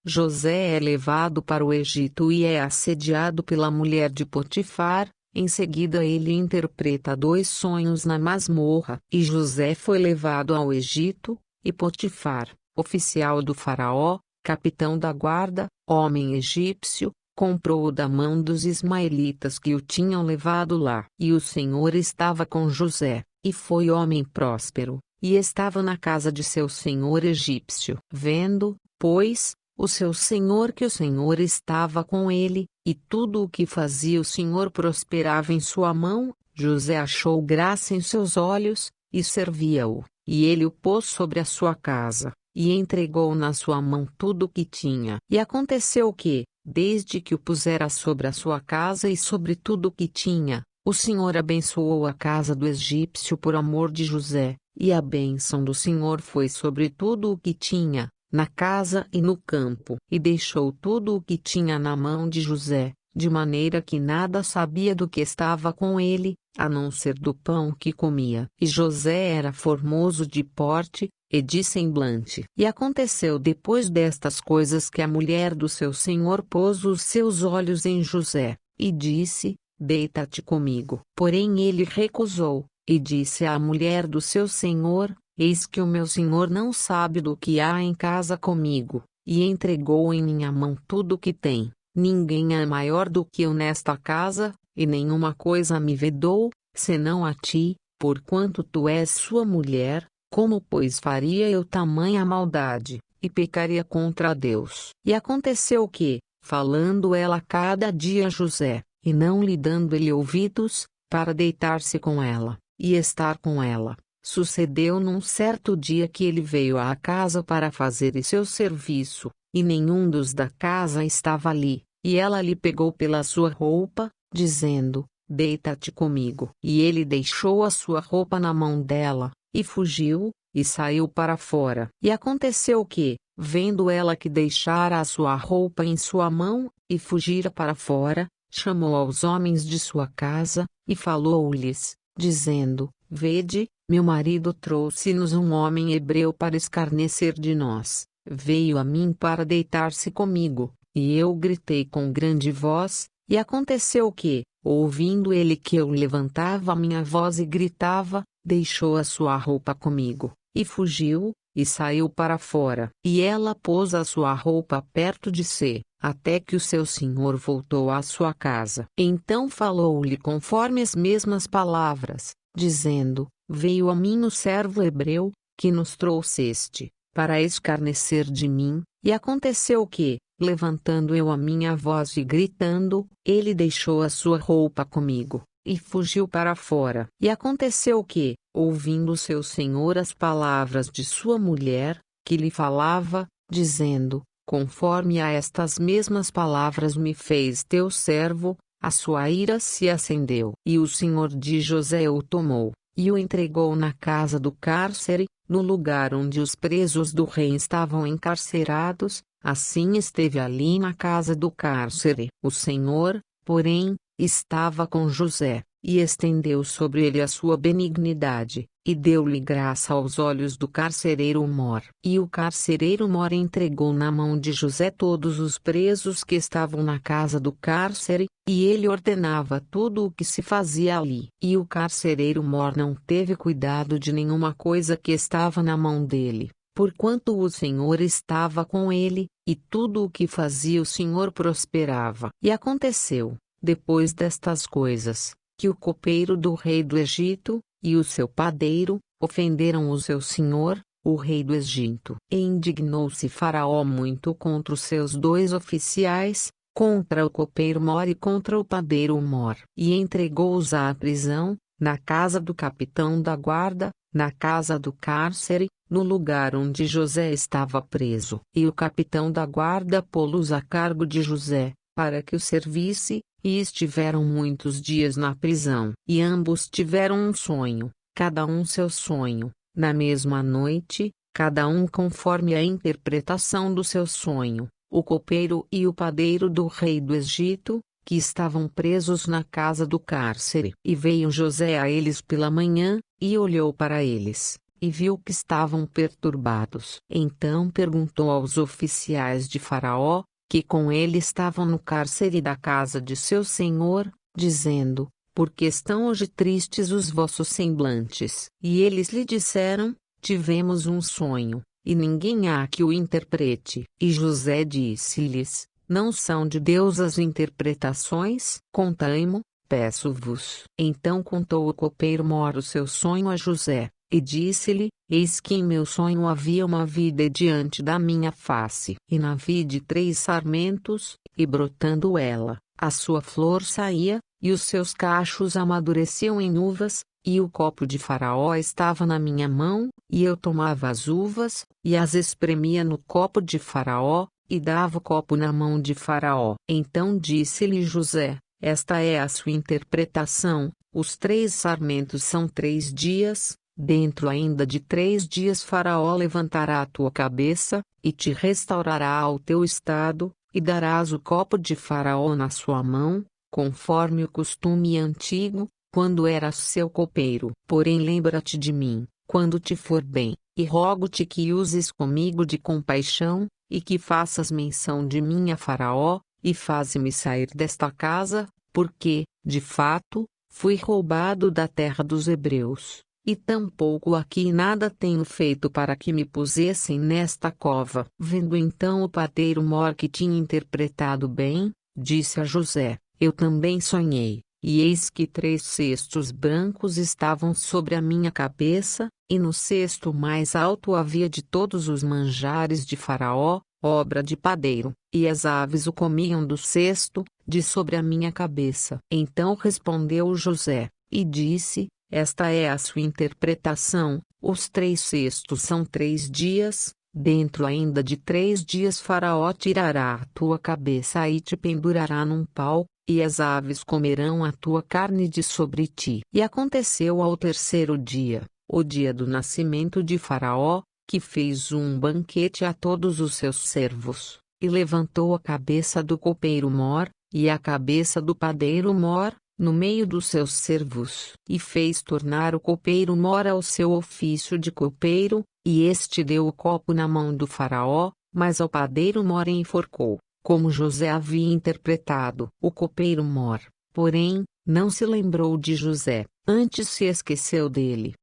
José é levado para o Egito e é assediado pela mulher de Potifar. Em seguida ele interpreta 2 sonhos na masmorra. E José foi levado ao Egito, e Potifar, oficial do faraó, capitão da guarda, homem egípcio, comprou-o da mão dos ismaelitas que o tinham levado lá. E o Senhor estava com José, e foi homem próspero, e estava na casa de seu senhor egípcio. Vendo, pois, o seu senhor que o Senhor estava com ele, e tudo o que fazia o Senhor prosperava em sua mão, José achou graça em seus olhos, e servia-o. E ele o pôs sobre a sua casa, e entregou na sua mão tudo o que tinha. E aconteceu que, desde que o pusera sobre a sua casa e sobre tudo o que tinha, o Senhor abençoou a casa do egípcio por amor de José, e a bênção do Senhor foi sobre tudo o que tinha, na casa e no campo. E deixou tudo o que tinha na mão de José, de maneira que nada sabia do que estava com ele, a não ser do pão que comia. E José era formoso de porte, e de semblante. E aconteceu depois destas coisas que a mulher do seu senhor pôs os seus olhos em José, e disse: Deita-te comigo. Porém ele recusou, e disse à mulher do seu senhor: Eis que o meu senhor não sabe do que há em casa comigo, e entregou em minha mão tudo o que tem. Ninguém é maior do que eu nesta casa, e nenhuma coisa me vedou, senão a ti, porquanto tu és sua mulher. Como pois faria eu tamanha maldade, e pecaria contra Deus? E aconteceu que, falando ela cada dia a José, e não lhe dando ele ouvidos, para deitar-se com ela, e estar com ela, sucedeu num certo dia que ele veio à casa para fazer seu serviço, e nenhum dos da casa estava ali, e ela lhe pegou pela sua roupa, dizendo: Deita-te comigo. E ele deixou a sua roupa na mão dela, e fugiu, e saiu para fora. E aconteceu que, vendo ela que deixara a sua roupa em sua mão, e fugira para fora, chamou aos homens de sua casa, e falou-lhes, dizendo: Vede, meu marido trouxe-nos um homem hebreu para escarnecer de nós. Veio a mim para deitar-se comigo, e eu gritei com grande voz, e aconteceu que, ouvindo ele que eu levantava a minha voz e gritava, deixou a sua roupa comigo, e fugiu, e saiu para fora. E ela pôs a sua roupa perto de si, até que o seu senhor voltou à sua casa. Então falou-lhe conforme as mesmas palavras, dizendo: Veio a mim o servo hebreu, que nos trouxeste, para escarnecer de mim. E aconteceu que, levantando eu a minha voz e gritando, ele deixou a sua roupa comigo, e fugiu para fora. E aconteceu que, ouvindo seu senhor as palavras de sua mulher, que lhe falava, dizendo: Conforme a estas mesmas palavras me fez teu servo, a sua ira se acendeu. E o senhor de José o tomou, e o entregou na casa do cárcere, no lugar onde os presos do rei estavam encarcerados. Assim esteve ali na casa do cárcere. O Senhor, porém, estava com José, e estendeu sobre ele a sua benignidade, e deu-lhe graça aos olhos do carcereiro mor. E o carcereiro mor entregou na mão de José todos os presos que estavam na casa do cárcere, e ele ordenava tudo o que se fazia ali. E o carcereiro mor não teve cuidado de nenhuma coisa que estava na mão dele, porquanto o Senhor estava com ele, e tudo o que fazia o Senhor prosperava. E aconteceu, depois destas coisas, que o copeiro do rei do Egito, e o seu padeiro, ofenderam o seu senhor, o rei do Egito. E indignou-se Faraó muito contra os seus 2 oficiais, contra o copeiro mor e contra o padeiro mor. E entregou-os à prisão, na casa do capitão da guarda, na casa do cárcere, no lugar onde José estava preso. E o capitão da guarda pô-los a cargo de José, para que o servisse, e estiveram muitos dias na prisão. E ambos tiveram um sonho, cada um seu sonho, na mesma noite, cada um conforme a interpretação do seu sonho, o copeiro e o padeiro do rei do Egito, que estavam presos na casa do cárcere. E veio José a eles pela manhã, e olhou para eles, e viu que estavam perturbados. Então perguntou aos oficiais de Faraó, que com ele estavam no cárcere da casa de seu senhor, dizendo: Por que estão hoje tristes os vossos semblantes? E eles lhe disseram: Tivemos um sonho, e ninguém há que o interprete. E José disse-lhes: Não são de Deus as interpretações? Contai-mo, peço-vos. Então contou o copeiro-mor o seu sonho a José, e disse-lhe: Eis que em meu sonho havia uma vide diante da minha face, e na vide 3 sarmentos, e brotando ela, a sua flor saía, e os seus cachos amadureciam em uvas, e o copo de Faraó estava na minha mão, e eu tomava as uvas, e as espremia no copo de Faraó, e dava o copo na mão de Faraó. Então disse-lhe José: Esta é a sua interpretação, os 3 sarmentos são 3 dias, dentro ainda de 3 dias Faraó levantará a tua cabeça, e te restaurará ao teu estado, e darás o copo de Faraó na sua mão, conforme o costume antigo, quando eras seu copeiro. Porém lembra-te de mim, quando te for bem, e rogo-te que uses comigo de compaixão, e que faças menção de mim a Faraó, e faze-me sair desta casa, porque, de fato, fui roubado da terra dos hebreus, e tampouco aqui nada tenho feito para que me pusessem nesta cova. Vendo então o padeiro-mor que tinha interpretado bem, disse a José: Eu também sonhei, e eis que 3 cestos brancos estavam sobre a minha cabeça, e no cesto mais alto havia de todos os manjares de Faraó, obra de padeiro, e as aves o comiam do cesto, de sobre a minha cabeça. Então respondeu José, e disse: Esta é a sua interpretação, os 3 cestos são 3 dias, dentro ainda de 3 dias Faraó tirará a tua cabeça e te pendurará num pau, e as aves comerão a tua carne de sobre ti. E aconteceu ao 3º dia, o dia do nascimento de Faraó, que fez um banquete a todos os seus servos, e levantou a cabeça do copeiro-mor, e a cabeça do padeiro-mor, no meio dos seus servos, e fez tornar o copeiro-mor ao seu ofício de copeiro, e este deu o copo na mão do Faraó, mas ao padeiro-mor enforcou, como José havia interpretado. O copeiro-mor, porém, não se lembrou de José, antes se esqueceu dele,